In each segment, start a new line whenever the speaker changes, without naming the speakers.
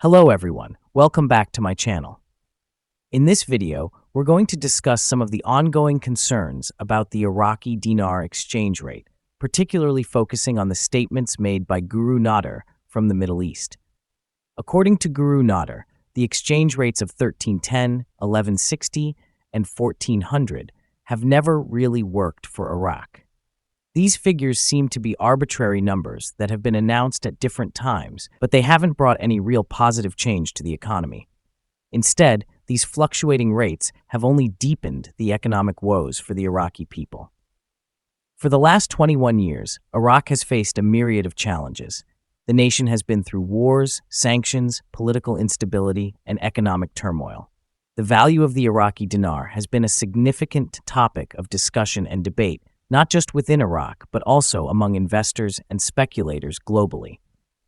Hello everyone, welcome back to my channel. In this video, we're going to discuss some of the ongoing concerns about the Iraqi dinar exchange rate, particularly focusing on the statements made by Guru Nader from the Middle East. According to Guru Nader, the exchange rates of 1310, 1160, and 1400 have never really worked for Iraq. These figures seem to be arbitrary numbers that have been announced at different times, but they haven't brought any real positive change to the economy. Instead, these fluctuating rates have only deepened the economic woes for the Iraqi people. For the last 21 years, Iraq has faced a myriad of challenges. The nation has been through wars, sanctions, political instability, and economic turmoil. The value of the Iraqi dinar has been a significant topic of discussion and debate, not just within Iraq, but also among investors and speculators globally.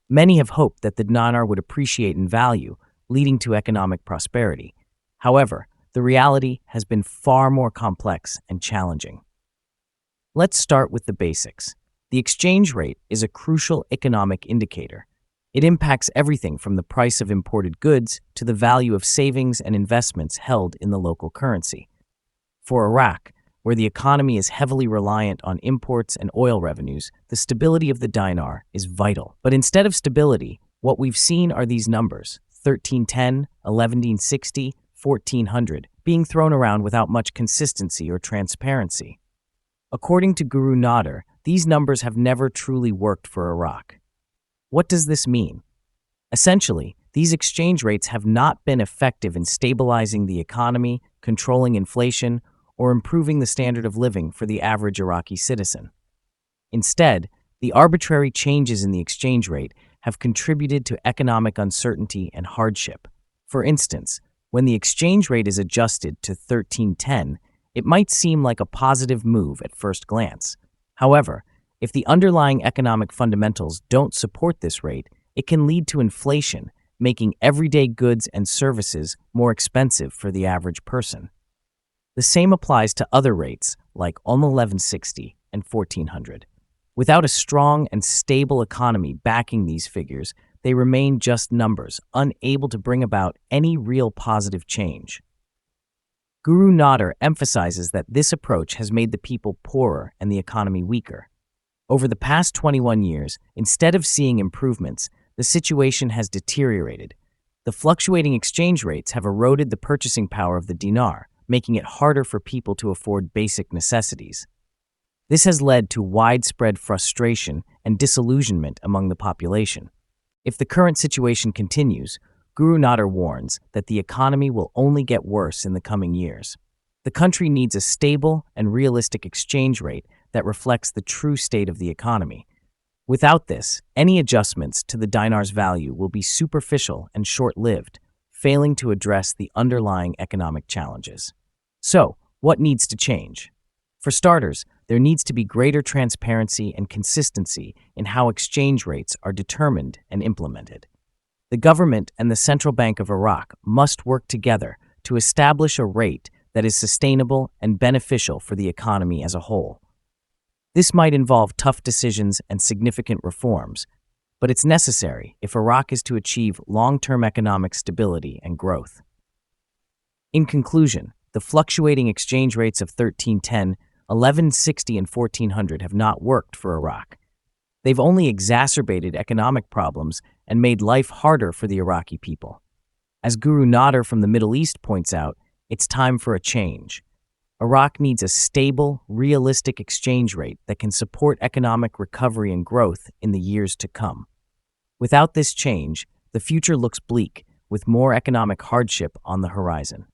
Many have hoped that the dinar would appreciate in value, leading to economic prosperity. However, the reality has been far more complex and challenging. Let's start with the basics. The exchange rate is a crucial economic indicator. It impacts everything from the price of imported goods to the value of savings and investments held in the local currency. For Iraq, where the economy is heavily reliant on imports and oil revenues, the stability of the dinar is vital. But instead of stability, what we've seen are these numbers, 1310, 1160, 1400, being thrown around without much consistency or transparency. According to Guru Nader, these numbers have never truly worked for Iraq. What does this mean? Essentially, these exchange rates have not been effective in stabilizing the economy, controlling inflation, or improving the standard of living for the average Iraqi citizen. Instead, the arbitrary changes in the exchange rate have contributed to economic uncertainty and hardship. For instance, when the exchange rate is adjusted to 1310, it might seem like a positive move at first glance. However, if the underlying economic fundamentals don't support this rate, it can lead to inflation, making everyday goods and services more expensive for the average person. The same applies to other rates like 1160 and 1400. Without a strong and stable economy backing these figures, they remain just numbers, unable to bring about any real positive change. Guru Nader emphasizes that this approach has made the people poorer and the economy weaker. Over the past 21 years, instead of seeing improvements, the situation has deteriorated. The fluctuating exchange rates have eroded the purchasing power of the dinar, making it harder for people to afford basic necessities. This has led to widespread frustration and disillusionment among the population. If the current situation continues, Guru Nader warns that the economy will only get worse in the coming years. The country needs a stable and realistic exchange rate that reflects the true state of the economy. Without this, any adjustments to the dinar's value will be superficial and short-lived, failing to address the underlying economic challenges. So, what needs to change? For starters, there needs to be greater transparency and consistency in how exchange rates are determined and implemented. The government and the Central Bank of Iraq must work together to establish a rate that is sustainable and beneficial for the economy as a whole. This might involve tough decisions and significant reforms, but it's necessary if Iraq is to achieve long-term economic stability and growth. In conclusion, the fluctuating exchange rates of 1310, 1160, and 1400 have not worked for Iraq. They've only exacerbated economic problems and made life harder for the Iraqi people. As Guru Nader from the Middle East points out, it's time for a change. Iraq needs a stable, realistic exchange rate that can support economic recovery and growth in the years to come. Without this change, the future looks bleak, with more economic hardship on the horizon.